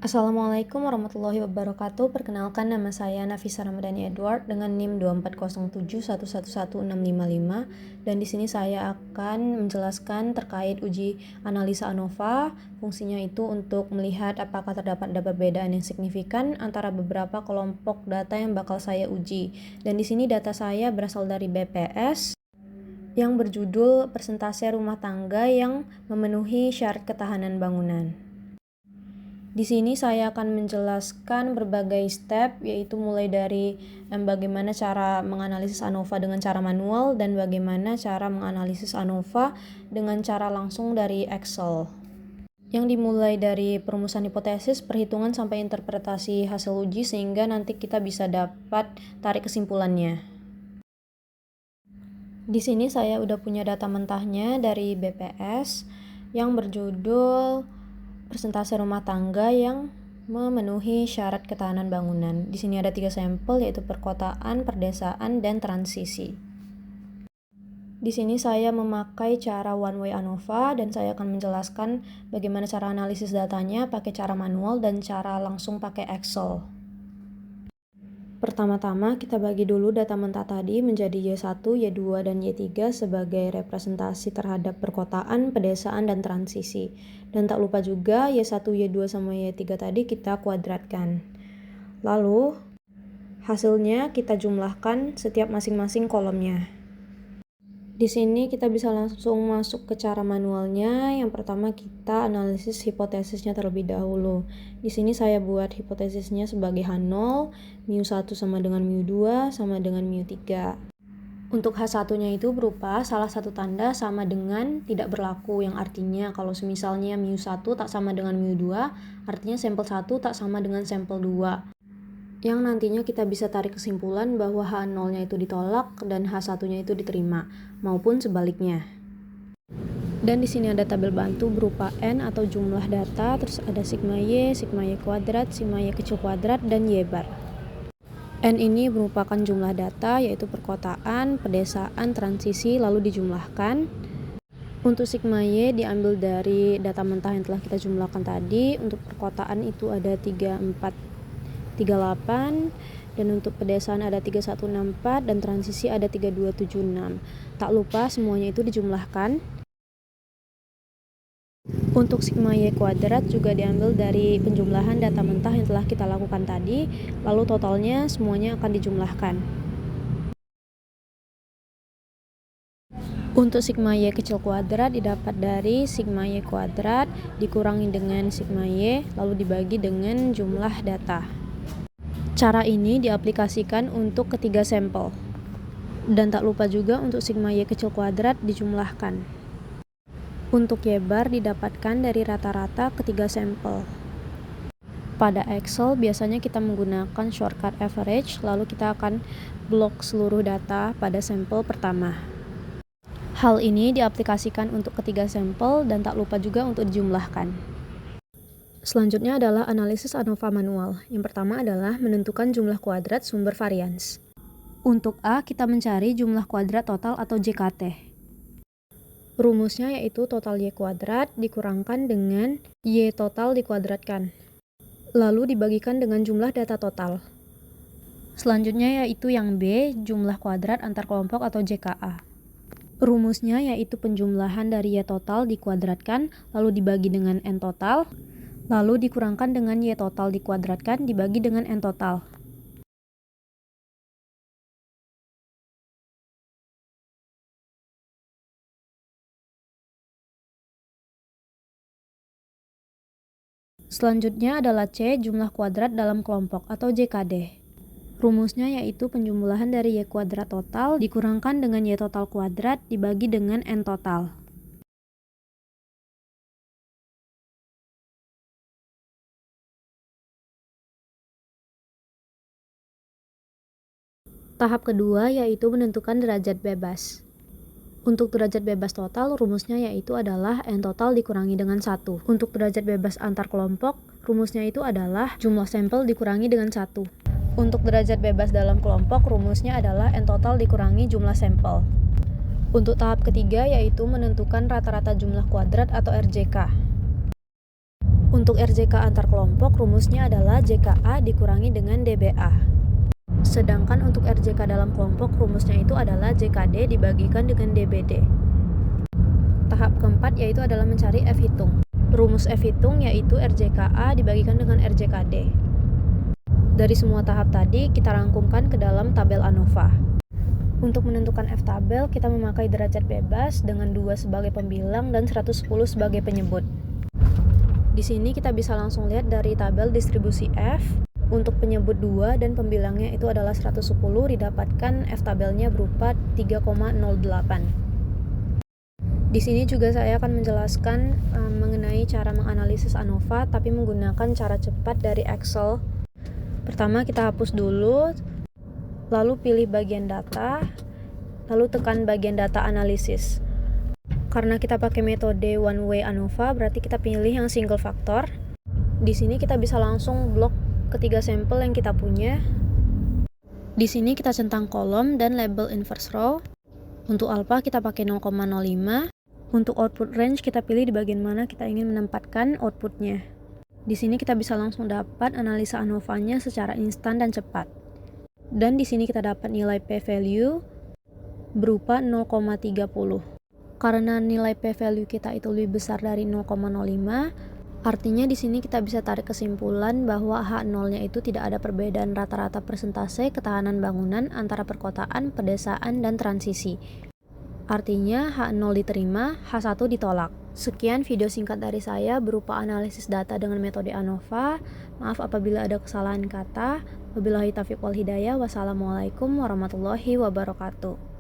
Assalamualaikum warahmatullahi wabarakatuh. Perkenalkan, nama saya Nafisa Ramadhani Edward dengan NIM 2407111655, dan di sini saya akan menjelaskan terkait uji analisa ANOVA. Fungsinya itu untuk melihat apakah terdapat perbedaan yang signifikan antara beberapa kelompok data yang bakal saya uji. Dan di sini data saya berasal dari BPS yang berjudul persentase rumah tangga yang memenuhi syarat ketahanan bangunan. Di sini saya akan menjelaskan berbagai step, yaitu mulai dari bagaimana cara menganalisis ANOVA dengan cara manual dan bagaimana cara menganalisis ANOVA dengan cara langsung dari Excel. Yang dimulai dari perumusan hipotesis, perhitungan sampai interpretasi hasil uji sehingga nanti kita bisa dapat tarik kesimpulannya. Di sini saya udah punya data mentahnya dari BPS yang berjudul persentase rumah tangga yang memenuhi syarat ketahanan bangunan. Di sini ada 3 sampel, yaitu perkotaan, perdesaan, dan transisi. Di sini saya memakai cara one way ANOVA dan saya akan menjelaskan bagaimana cara analisis datanya pakai cara manual dan cara langsung pakai Excel. Pertama-tama kita bagi dulu data mentah tadi menjadi Y1, Y2, dan Y3 sebagai representasi terhadap perkotaan, pedesaan, dan transisi. Dan tak lupa juga Y1, Y2, sama Y3 tadi kita kuadratkan. Lalu hasilnya kita jumlahkan setiap masing-masing kolomnya. Di sini kita bisa langsung masuk ke cara manualnya. Yang pertama kita analisis hipotesisnya terlebih dahulu. Di sini saya buat hipotesisnya sebagai H0, mu1 sama dengan mu2 sama dengan mu3. Untuk H1-nya itu berupa salah satu tanda sama dengan tidak berlaku, yang artinya kalau misalnya mu1 tak sama dengan mu2, artinya sampel 1 tak sama dengan sampel 2. Yang nantinya kita bisa tarik kesimpulan bahwa H0-nya itu ditolak dan H1-nya itu diterima, maupun sebaliknya. Dan di sini ada tabel bantu berupa N atau jumlah data, terus ada sigma Y kuadrat, sigma Y kecil kuadrat, dan Y bar. N ini merupakan jumlah data, yaitu perkotaan, pedesaan, transisi, lalu dijumlahkan. Untuk sigma Y diambil dari data mentah yang telah kita jumlahkan tadi. Untuk perkotaan itu ada 3438, dan untuk pedesaan ada 3164, dan transisi ada 3276. Tak lupa semuanya itu dijumlahkan. Untuk sigma Y kuadrat juga diambil dari penjumlahan data mentah yang telah kita lakukan tadi, lalu totalnya semuanya akan dijumlahkan. Untuk sigma Y kecil kuadrat didapat dari sigma Y kuadrat dikurangi dengan sigma Y, lalu dibagi dengan jumlah data. Cara ini diaplikasikan untuk ketiga sampel. Dan tak lupa juga untuk sigma Y kecil kuadrat dijumlahkan. Untuk Y bar didapatkan dari rata-rata ketiga sampel. Pada Excel biasanya kita menggunakan shortcut average, lalu kita akan blok seluruh data pada sampel pertama. Hal ini diaplikasikan untuk ketiga sampel dan tak lupa juga untuk dijumlahkan. Selanjutnya adalah analisis ANOVA manual. Yang pertama adalah menentukan jumlah kuadrat sumber varians. Untuk A, kita mencari jumlah kuadrat total atau JKT. Rumusnya yaitu total Y kuadrat dikurangkan dengan Y total dikuadratkan, lalu dibagikan dengan jumlah data total. Selanjutnya yaitu yang B, jumlah kuadrat antar kelompok atau JKA. Rumusnya yaitu penjumlahan dari Y total dikuadratkan, lalu dibagi dengan N total, lalu dikurangkan dengan Y total dikuadratkan dibagi dengan N total. Selanjutnya adalah C, jumlah kuadrat dalam kelompok atau JKD. Rumusnya yaitu penjumlahan dari Y kuadrat total dikurangkan dengan Y total kuadrat dibagi dengan N total. Tahap kedua yaitu menentukan derajat bebas. Untuk derajat bebas total, rumusnya yaitu adalah N total dikurangi dengan 1. Untuk derajat bebas antar kelompok, rumusnya itu adalah jumlah sampel dikurangi dengan 1. Untuk derajat bebas dalam kelompok, rumusnya adalah N total dikurangi jumlah sampel. Untuk tahap ketiga yaitu menentukan rata-rata jumlah kuadrat atau RJK. Untuk RJK antar kelompok, rumusnya adalah JKA dikurangi dengan DBA. Sedangkan untuk RJK dalam kelompok, rumusnya itu adalah JKD dibagikan dengan DBD. Tahap keempat yaitu adalah mencari F hitung. Rumus F hitung yaitu RJKA dibagikan dengan RJKD. Dari semua tahap tadi, kita rangkumkan ke dalam tabel ANOVA. Untuk menentukan F tabel, kita memakai derajat bebas dengan 2 sebagai pembilang dan 110 sebagai penyebut. Di sini kita bisa langsung lihat dari tabel distribusi F. Untuk penyebut 2 dan pembilangnya itu adalah 110, didapatkan F tabelnya berupa 3,08. Di sini juga saya akan menjelaskan mengenai cara menganalisis ANOVA tapi menggunakan cara cepat dari Excel. Pertama kita hapus dulu, lalu pilih bagian data, lalu tekan bagian data analisis. Karena kita pakai metode one way ANOVA, berarti kita pilih yang single factor. Di sini kita bisa langsung blok ketiga sampel yang kita punya. Di sini kita centang kolom dan label inverse row. Untuk alpha kita pakai 0,05. Untuk output range kita pilih di bagian mana kita ingin menempatkan outputnya. Di sini kita bisa langsung dapat analisa ANOVA-nya secara instan dan cepat. Dan di sini kita dapat nilai p-value berupa 0,30. Karena nilai p-value kita itu lebih besar dari 0,05, artinya di sini kita bisa tarik kesimpulan bahwa H0-nya itu tidak ada perbedaan rata-rata persentase ketahanan bangunan antara perkotaan, pedesaan, dan transisi. Artinya H0 diterima, H1 ditolak. Sekian video singkat dari saya berupa analisis data dengan metode ANOVA. Maaf apabila ada kesalahan kata. Wabillahi taufiq wal hidayah. Wassalamualaikum warahmatullahi wabarakatuh.